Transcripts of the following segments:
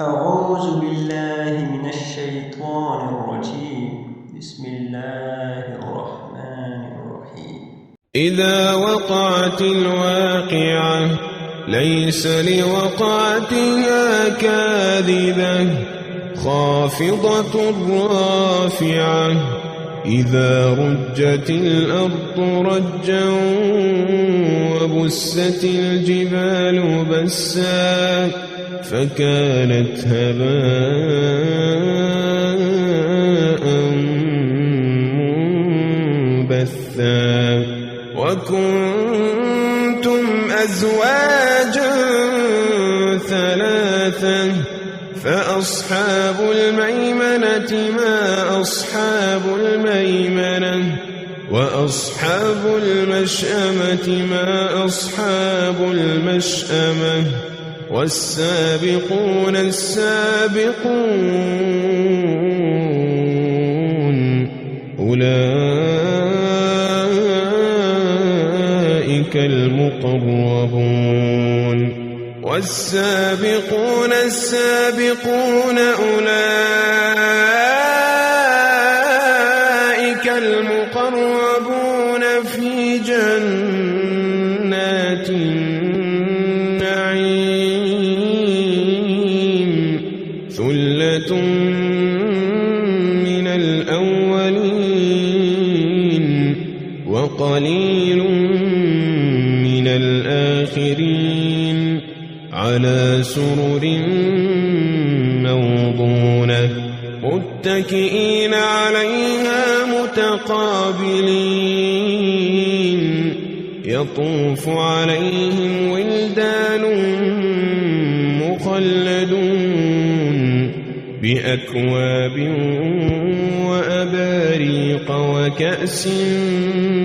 أعوذ بالله من الشيطان الرجيم. بسم الله الرحمن الرحيم. إذا وقعت الواقعة ليس لوقعتها كاذبة خافضة رافعة إذا رجت الأرض رجا وبست الجبال بسا فكانت هباء منبثا وكنتم أزواجا ثلاثا فأصحاب الميمنة ما أصحاب الميمنة وأصحاب المشأمة ما أصحاب المشأمة والسابقون السابقون أولئك المقربون والسابقون السابقون أولئك المقربون في جنات النعيم ثلة من الأولين وقليل من الآخرين على سرر موضونة متكئين عليها متقابلين يطوف عليهم ولدان مخلدون بأكواب وأباريق وكأس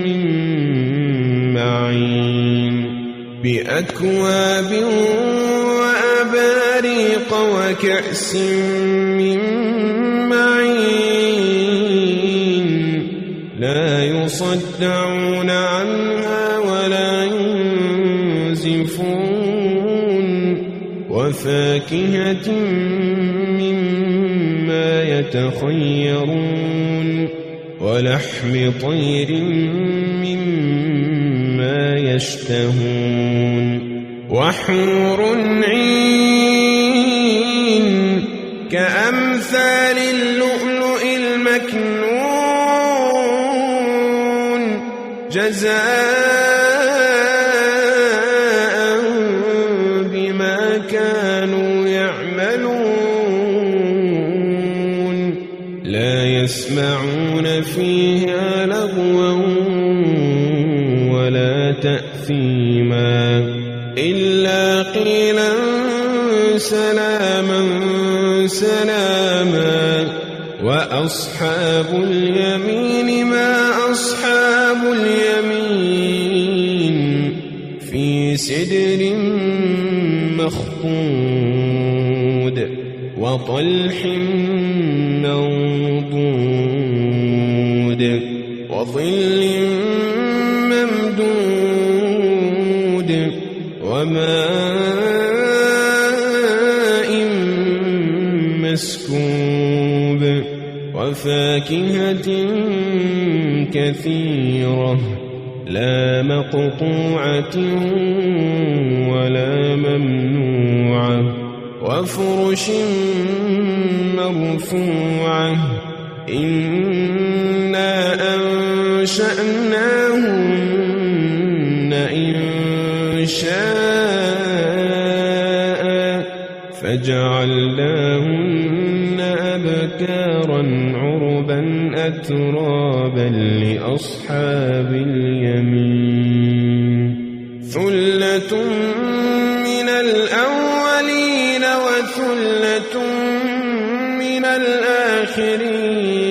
من معين بأكواب وأباريق وكأس من معين لا يصدعون عنها ولا ينزفون وفاكهة مما يتخيرون ولحم طير مما يشتهون وحور عين كأمثال اللؤلؤ المكنون جزاء بما كانوا يعملون لا يسمعون فيها لغوا ولا تأثيما إلا قيلا سلاما سلاما وأصحاب اليمين ما أصحاب اليمين في سدر مخضود وطلح منضود وظل ممدود وماء مسكوب وفاكهة كثيرة لا مقطوعة ولا ممنوعة وفرش مرفوعة إنا أنشأناهن إنشاء فجعلناهن أبكارا عربا أترابا لأصحاب اليمين ثلة من الأولين وثلة من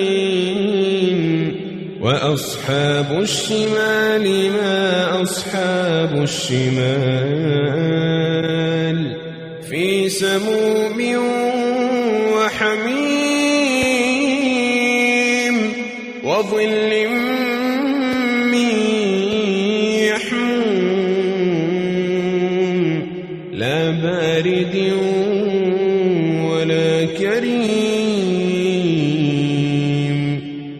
الآخرين وأصحاب الشمال ما أصحاب الشمال في سموم وحميم وظل من يحموم لا بارد كريم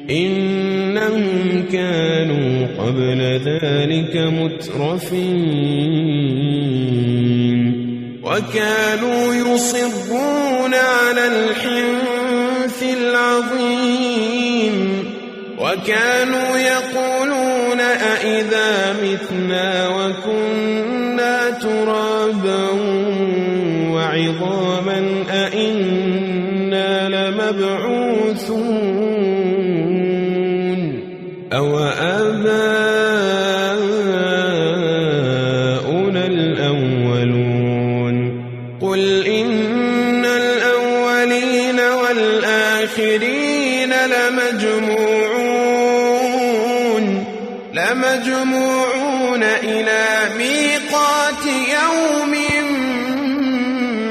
إنهم كانوا قبل ذلك مترفين وكانوا يصرون على الحنث العظيم وكانوا يقولون أئذا متنا وكنا ترابا وعظاما أئنا لمبعوثون أو آباؤنا الأولون قل إن الأولين والآخرين لمجموعون إلى ميقات يوم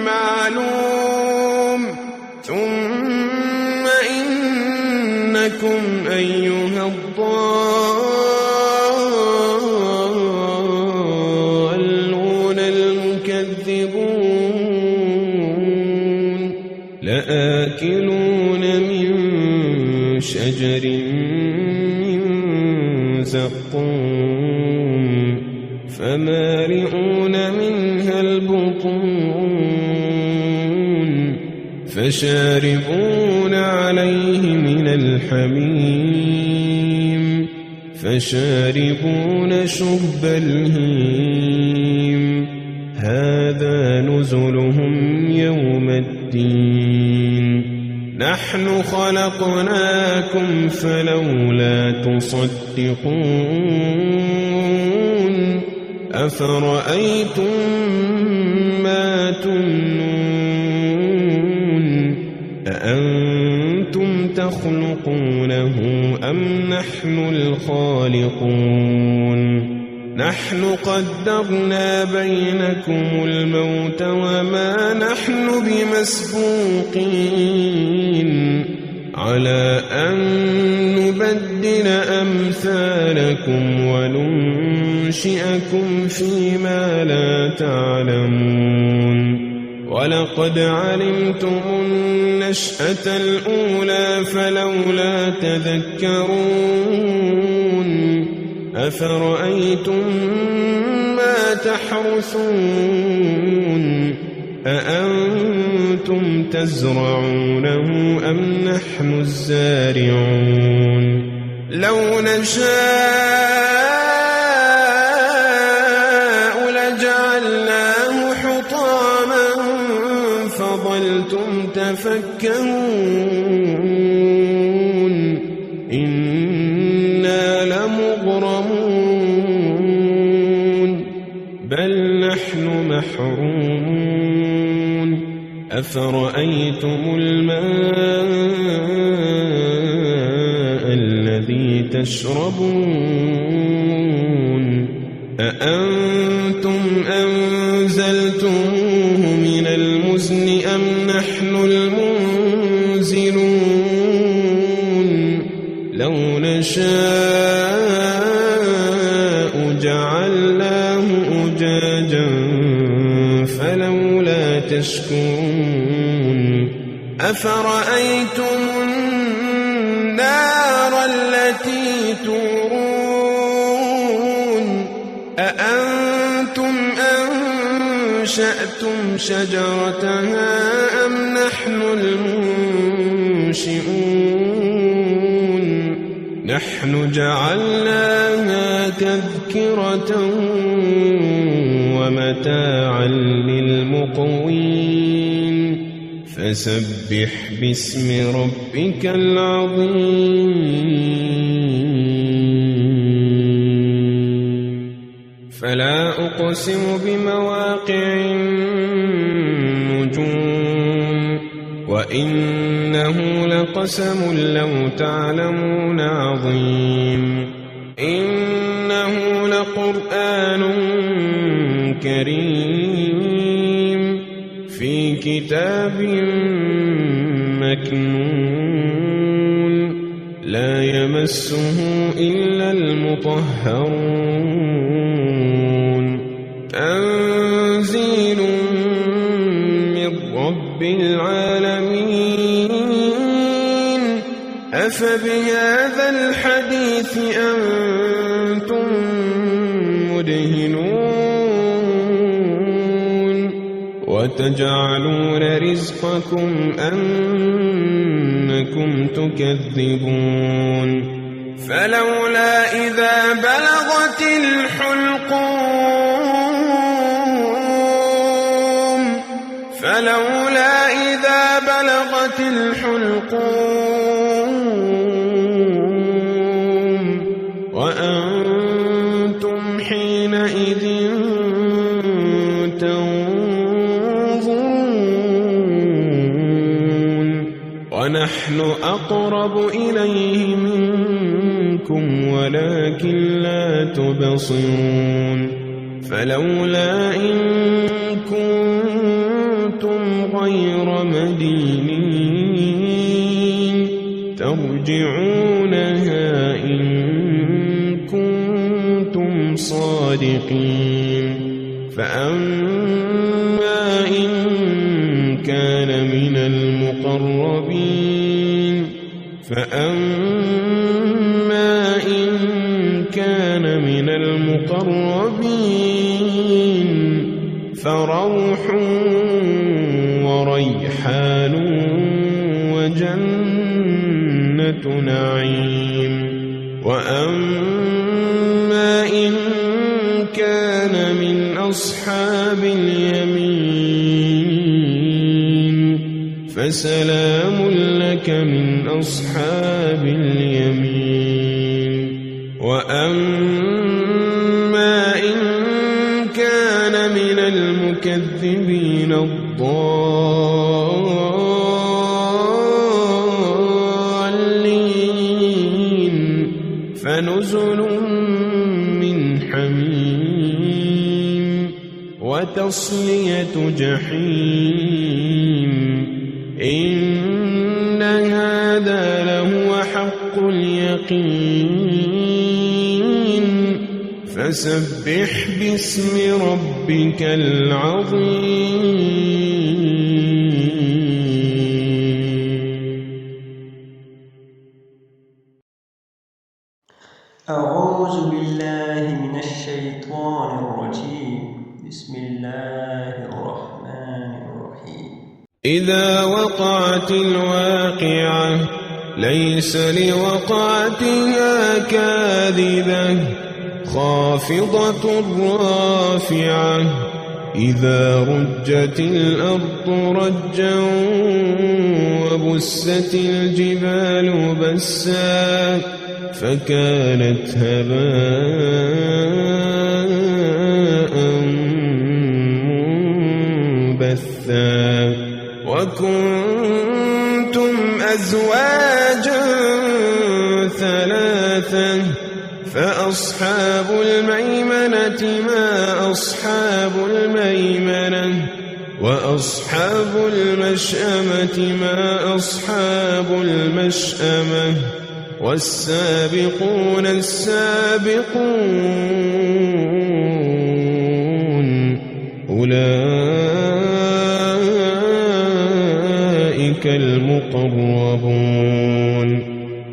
معلوم ثم إنكم أيها الضالون المكذبون لآكلون من شجر من زقوم فمالئون منها البطون فشاربون عليه من الحميم فشاربون شرب الهيم هذا نزلهم يوم الدين نحن خلقناكم فلولا تصدقون أفرأيتم ما تمنون أأنتم تخلقونه أم نحن الخالقون نحن قدرنا بينكم الموت وما نحن بمسبوقين على أن نبدل أمثالكم وننشئكم فيما لا تعلمون ولقد علمتم النشأة الأولى فلولا تذكرون أفرأيتم ما تحرثون أأنتم تزرعونه أم نحن الزارعون لو نشاء لجعلناه حطاما فظلتم تفكهون إنا لمغرمون بل نحن محرومون أفرأيتم الماء الذي تشربون أأنتم أنزلتموه من المزن أم نحن المنزلون لو نشاء جعلناه أجاجا فلولا تشكرون أفرأيتم النار التي تورون أأنتم أنشأتم شجرتها أم نحن المنشئون نحن جعلناها تذكرة ومتاعا للمقوين فسبح باسم ربك العظيم فلا أقسم بمواقع النجوم وإنه لقسم لو تعلمون عظيم إنه لقرآن كريم في كتاب مكنون لا يمسه إلا المطهرون تنزيل من رب رب العالمين أفبهذا الحديث أنتم مدهنون وتجعلون رزقكم أنكم تكذبون فلولا إذا بلغت الحلقوم وأنتم حينئذ تنظرون ونحن أقرب إليه منكم ولكن لا تبصرون فلولا إن كنتم غير مدينين ترجعونها إن كنتم صادقين فأما إن كان من المقربين فروح وريحان وجنة نعيم وأما إن كان من أصحاب اليمين فسلام لك من أصحاب اليمين وأما إن كان من المكذبين الضالين فنزل من حميم وتصلية جحيم إن هذا لهو حق اليقين فسبح باسم ربك العظيم. أعوذ بالله من الشيطان الرجيم. بسم الله الرحمن الرحيم. إذا وقعت الواقعة ليس لوقعتها كاذبة خافضة رافعة إذا رجت الأرض رجا وبست الجبال بسا فكانت هباء منبثا وكنتم أزواجا ثلاثا فأصحاب الميمنة ما أصحاب الميمنة وأصحاب المشأمة ما أصحاب المشأمة والسابقون السابقون أولئك المقربون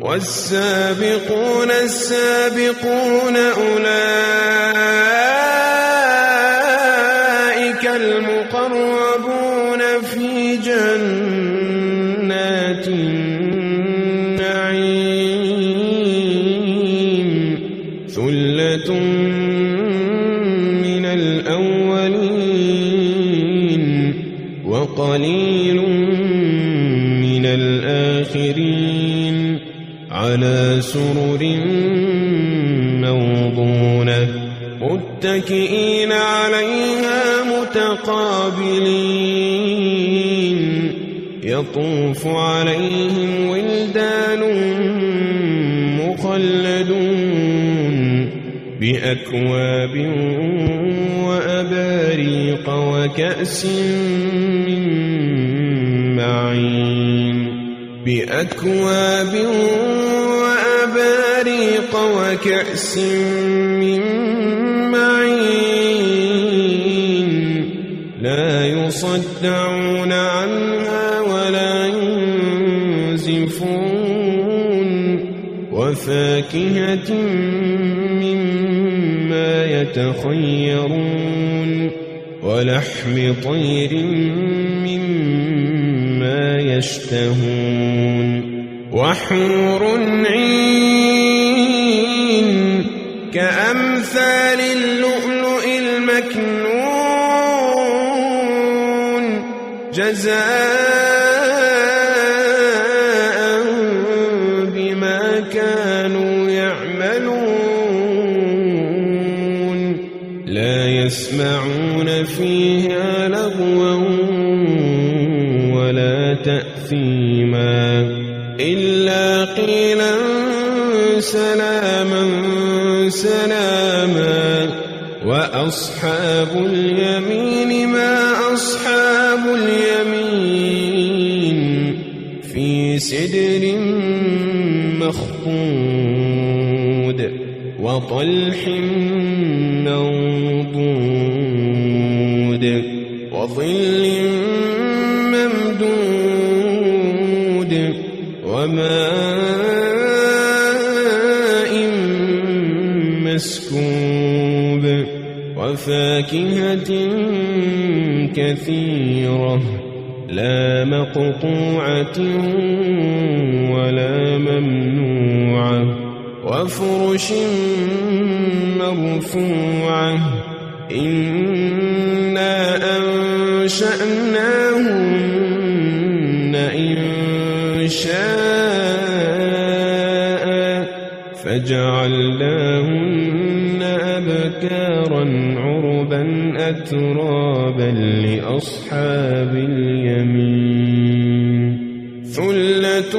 والسابقون السابقون أولئك المقربون في جنات النعيم ثلة من الأولين وقليل من الآخرين على سرر موضونة متكئين عليها متقابلين يطوف عليهم ولدان مخلدون بأكواب وأباريق وكأس من معين بأكواب وأباريق وكأس من معين لا يصدعون عنها يزفون وفاكهة مما يتخيرون ولحم طير مما يشتهون وحور عين كأمثال اللؤلؤ المكنون جزاء بما كانوا يعملون لا يسمعون فيها لغوا ولا تأثيما إلا قيلا سلاما سلاما وأصحاب اليمين ما أصحاب اليمين في سدر مخضود وطلح منضود وظل ممدود وماء مسكوب وفاكهة كثيرة لا مقطوعة ولا ممنوعة وفرش مرفوعة إنا أنشأناهن إنشاء فجعلناهن أبكارا عربا أترابا لأصحاب اليمين ثلة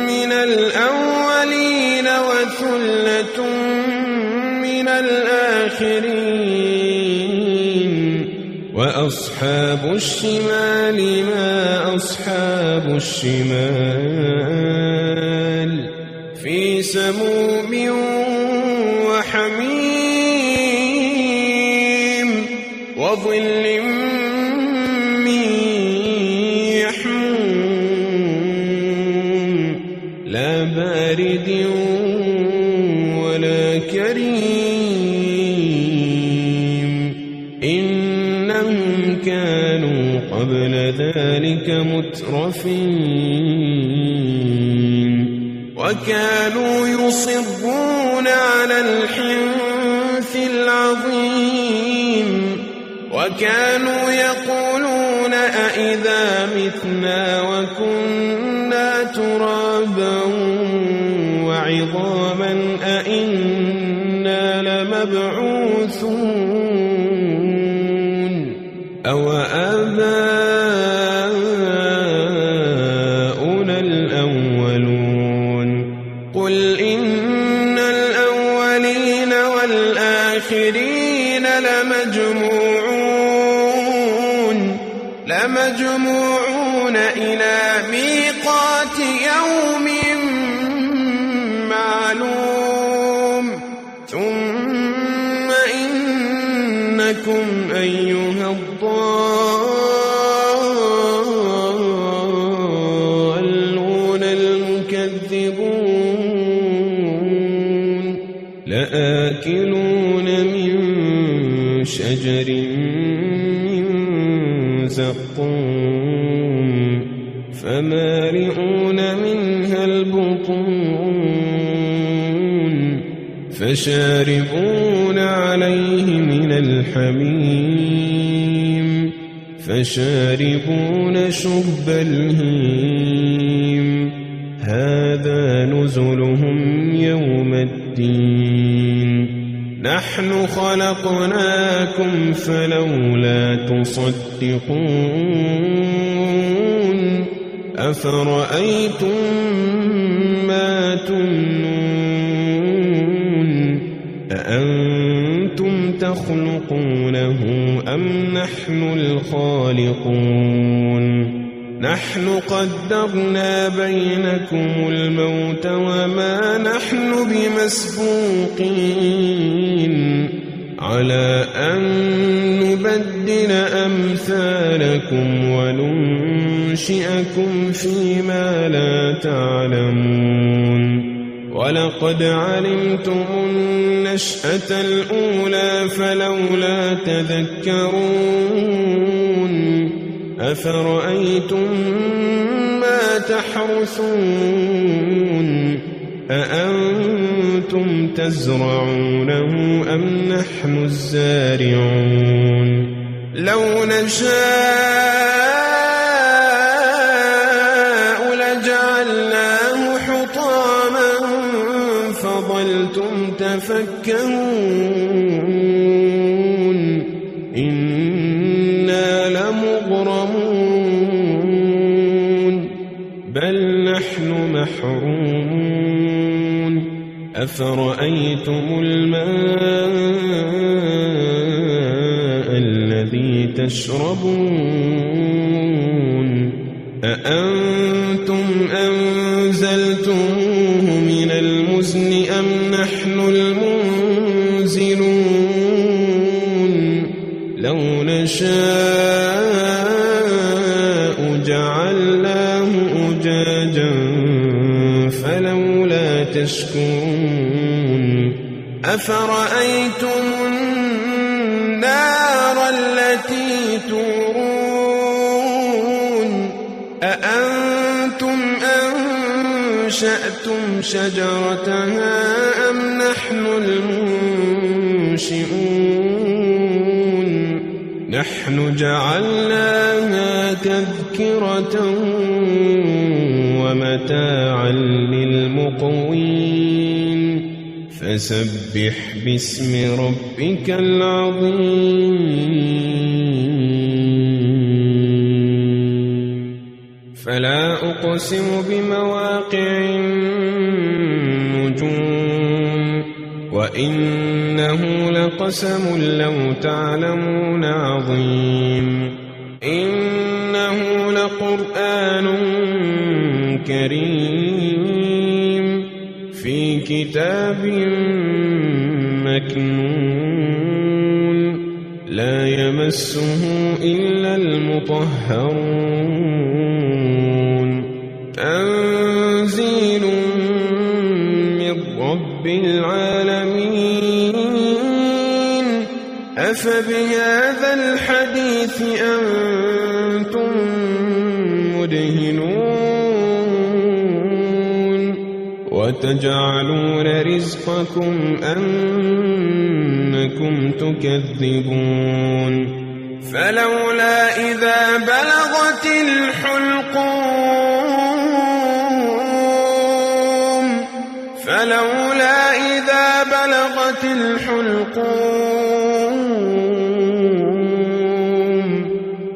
من الأولين وثلة من الآخرين وأصحاب الشمال ما أصحاب الشمال في سموم وحميم وظل من يحموم لا بارد ولا كريم إنهم كانوا قبل ذلك مترفين وكانوا يصرون على الحنث العظيم وكانوا يقولون أئذا متنا وكنا ترابا وعظاما أئنا لمبعوثون أو آباؤنا الأولون قل إن الأولين والآخرين لمجموعون إلى ميقات يوم معلوم ثم إنكم أيها الضالون المكذبون لآكلون من شجر من زقوم فمالئون منها البطون فشاربون عليه من الحميم فشاربون شرب الهيم هذا نزلهم يوم الدين نحن خلقناكم فلولا تصدقون أفرأيتم ما تمنون أأنتم تخلقونه أم نحن الخالقون نحن قدرنا بينكم الموت وما نحن بمسبوقين على أن نبدل أمثالكم وننشئكم فيما لا تعلمون ولقد علمتم النشأة الأولى فلولا تذكرون أفرأيتم ما تحرثون أأنتم تزرعونه أم نحن الزارعون لو نشاء لجعلناه حطاما فظلتم تفكهون إنا لمغرمون بل نحن محرومون أفرأيتم الماء الذي تشربون أأنتم أنزلتموه من المزن أم نحن المنزلون لو نشاء جعلناه أجاجا فلولا تشكرون أفرأيتم النار التي تورون أأنتم أنشأتم شجرتها أم نحن المنشئون نحن جعلناها تذكرة ومتاعا للمقوين فسبح باسم ربك العظيم فلا أقسم بمواقع النجوم وإنه لقسم لو تعلمون عظيم إنه لقرآن كريم في كتاب مكنون لا يمسه إلا المطهرون تنزيل من رب العالمين أفبهذا الحديث أنتم مدهنون وتجعلون رزقكم أنكم تكذبون فلولا إذا بلغت الحلقوم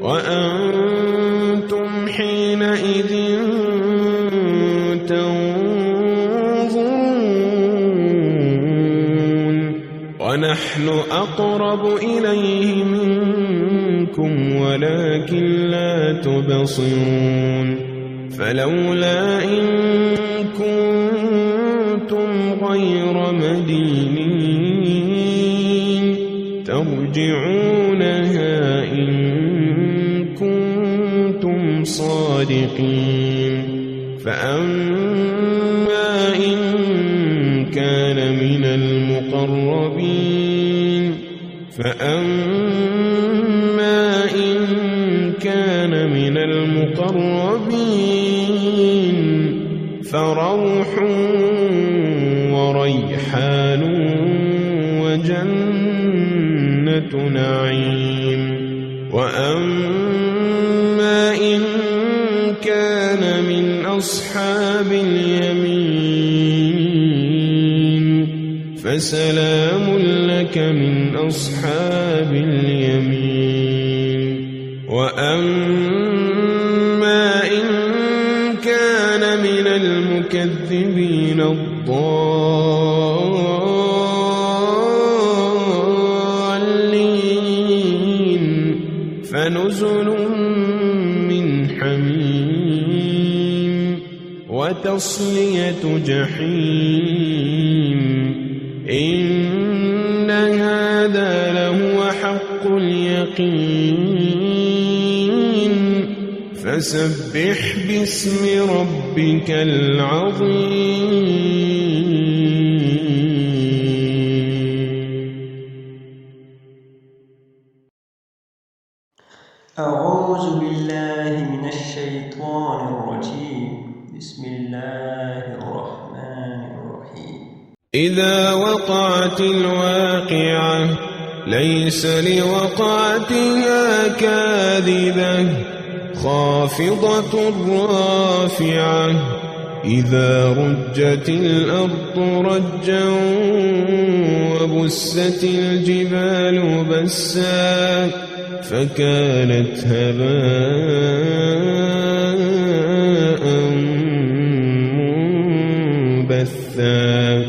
وأنتم حينئذ تنظرون ونحن أقرب إليه منكم ولكن لا تبصرون فلولا إن كنتم غير مدينين ترجعونها إن كنتم صادقين فأما إن كان من المقربين فروح وريحان وجنة نعيم وأما إن كان من أصحاب اليمين فسلام لك من أصحاب اليمين وأما إن كان من المكذبين الضالين فنزل من حميم وتصلية جحيم إن هذا اليقين فسبح باسم ربك العظيم. أعوذ بالله من الشيطان الرجيم. بسم الله الرحمن الرحيم. إذا وقعت الواقعة ليس لوقعتها كاذبة خافضة رافعة إذا رجت الأرض رجا وبست الجبال بسا فكانت هباء منبثا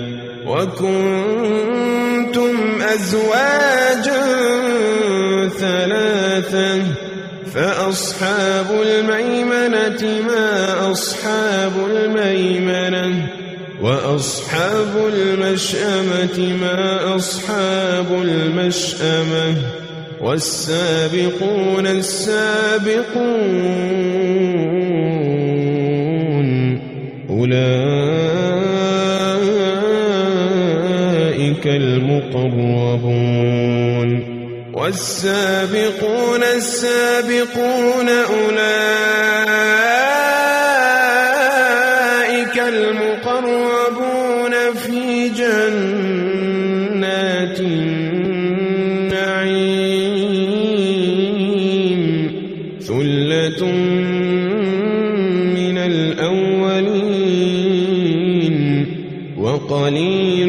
وكنتم أزواجا ثلاثا فأصحاب الميمنة ما أصحاب الميمنة وأصحاب المشأمة ما أصحاب المشأمة والسابقون السابقون أولئك المقربون والسابقون السابقون أولئك المقربون في جنات النعيم ثلة من الأولين وقليل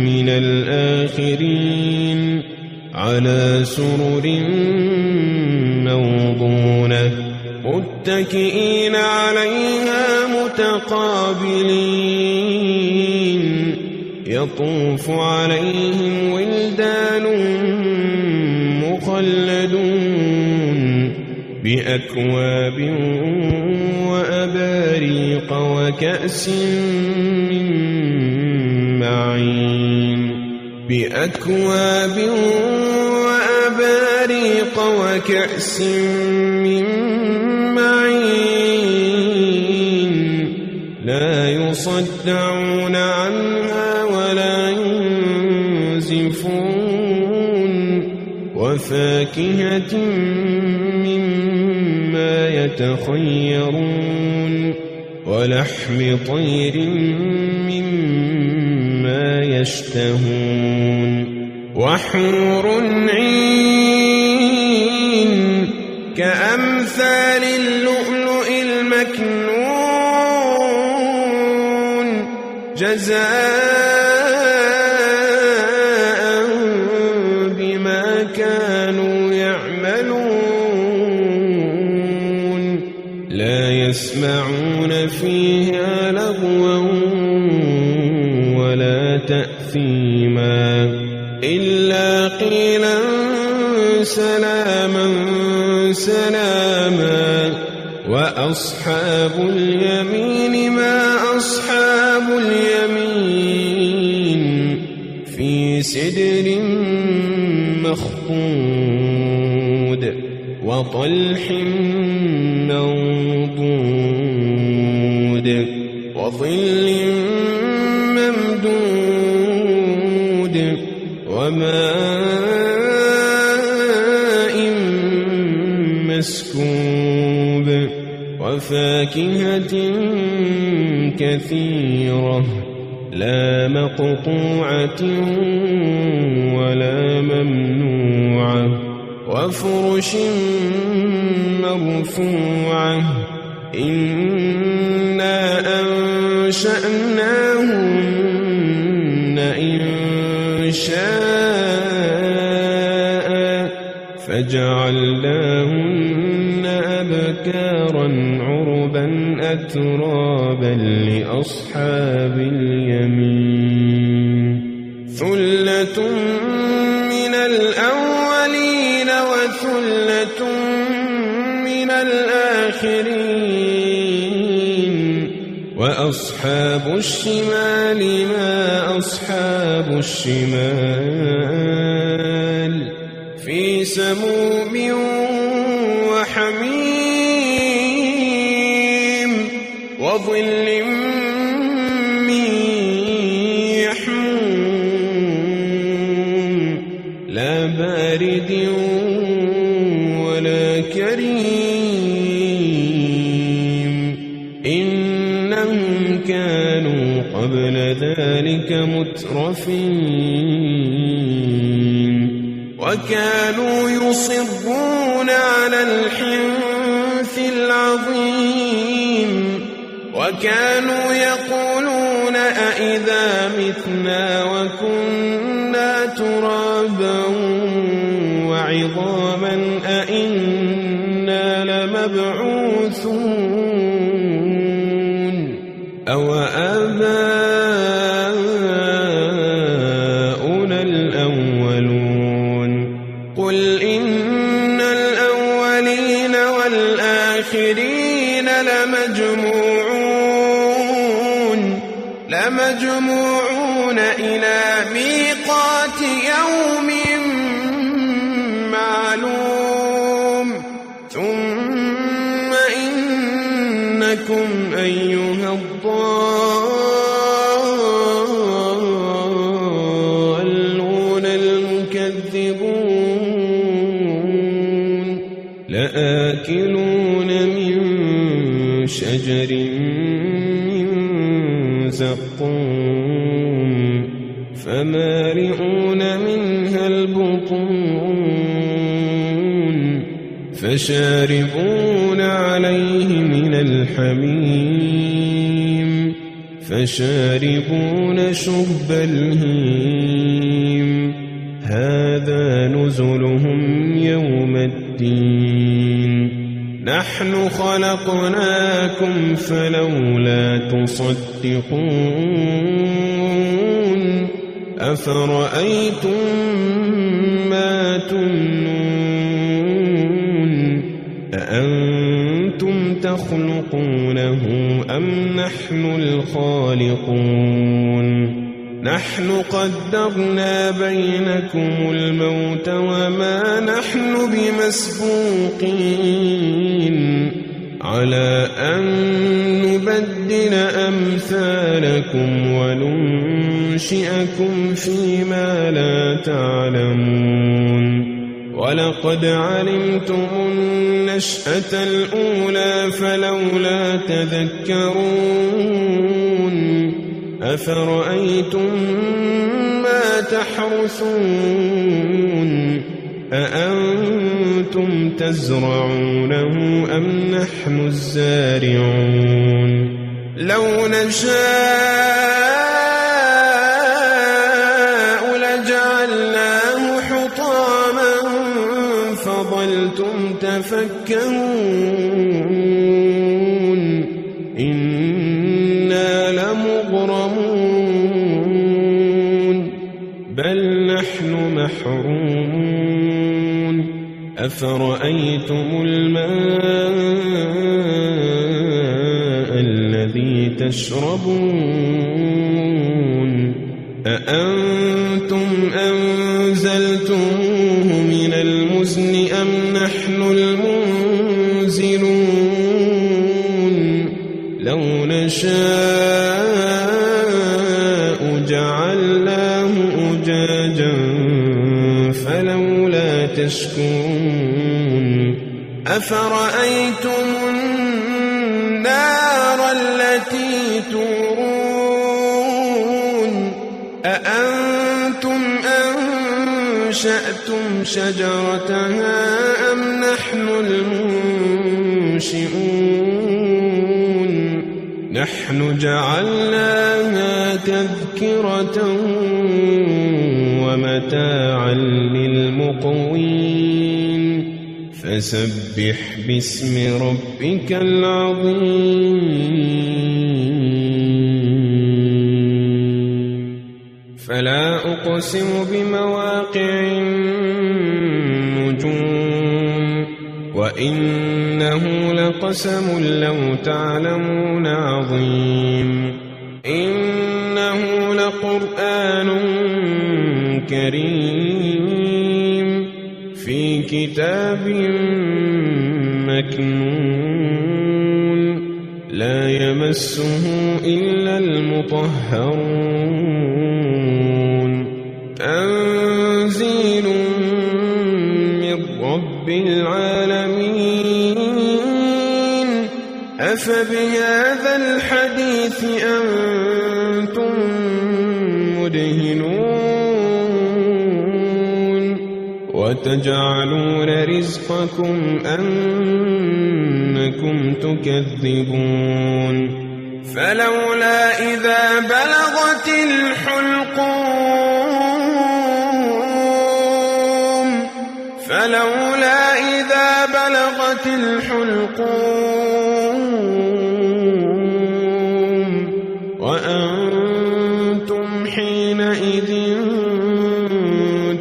من الآخرين على سرر موضونة متكئين عليها متقابلين يطوف عليهم ولدان مخلدون بأكواب وأباريق وكأس من معين بأكواب وأباريق وكأس من معين لا يصدعون عنها ولا ينزفون وفاكهة مما يتخيرون ولحم طير مما يشتهون وحور عين كأمثال اللؤلؤ المكنون جزاء بما كانوا يعملون لا يسمعون فيها لغوا ولا تأثيما إلا قيلا سلاما سلاما وأصحاب اليمين ما أصحاب اليمين في سدر مخضود وطلح منضود وظل ممدود وماء مسكوب وفاكهة كثيرة لا مقطوعة ولا ممنوعة وفرش مرفوعة إنا أنشأناهن إنشاء فجعلناهن أبكارا عربا أترابا لأصحاب اليمين ثلة من الأولين وثلة من الآخرين وأصحاب الشمال ما أصحاب الشمال في سموم وحميم وظل من يحموم لا بارد ولا كريم إنهم كانوا قبل ذلك مترفين وكانوا يصرون على الحنث العظيم وكانوا يقولون أئذا متنا وكنا ترابا وعظاما أئنا لمبعوثون أو آباؤنا الأولون قل إن الأولين والآخرين لمجموعون إلى ميقات يوم معلوم ثم إنكم أيها الضالون المكذبون لآكلون من شجر من زقوم فمالئون منها البطون فشاربون عليه من الحميم فشاربون شرب الهيم هذا نزلهم يوم الدين نحن خلقناكم فلولا تصدقون أفرأيتم ما تمنون أأنتم تخلقونه أم نحن الخالقون نحن قدرنا بينكم الموت وما نحن بمسبوقين على أن نبدل أمثالكم وننشئكم فيما لا تعلمون ولقد علمتم النشأة الأولى فلولا تذكرون أفرأيتم ما تحرثون أأنتم تزرعونه أم نحن الزارعون لو نشاء لجعلناه حطاما فظلتم تفكرون إنا لمغرمون بل نحن محرومون أفرأيتم الماء الذي تشربون أأنتم أنزلتموه من المزن أم نحن المنزلون لو نشاء جعلناه أجاجا فلولا تشكرون أفرأيتم النار التي تورون أأنتم أنشأتم شجرتها أم نحن المنشئون نحن جعلناها تذكرة ومتاعا للمقوين فسبح باسم ربك العظيم فلا أقسم بمواقع النجوم وإنه لقسم لو تعلمون عظيم إنه لقرآن كريم كتاب مكنون لا يمسه إلا المطهرون تنزيل من رب العالمين أفبهذا الحديث أنتم مدهنون وتجعلون رزقكم أنكم تكذبون فلولا إذا بلغت الحلقوم وأنتم حينئذ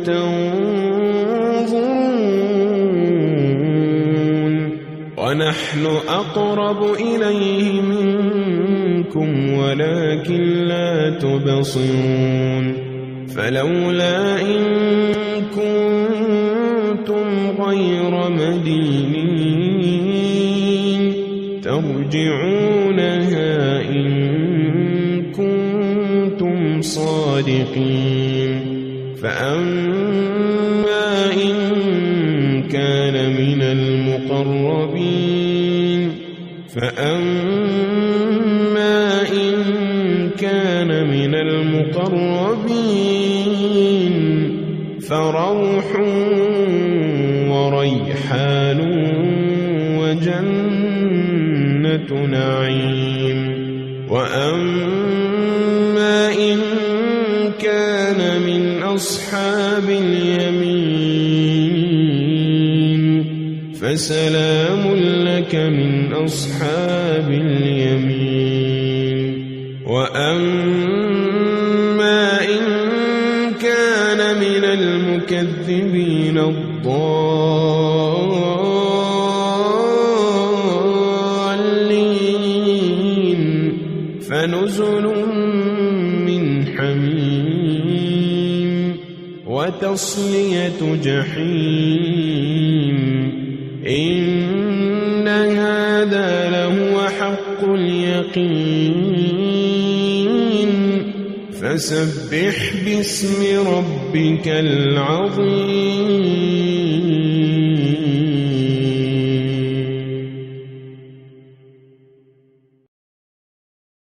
تنظرون ونحن أقرب إليه منكم ولكن لا تبصرون فلولا إن كنتم غير مدينين ترجعونها إن كنتم صادقين فأما إن كان من المقربين فروح وريحان وجنة نعيم وأما إن كان من أصحاب اليمين فسلام لك من أصحاب اليمين وأما إن كان من المكذبين الضالين فنزل من حميم وتصلية جحيم إن هذا لهو حق اليقين فسبح باسم ربك العظيم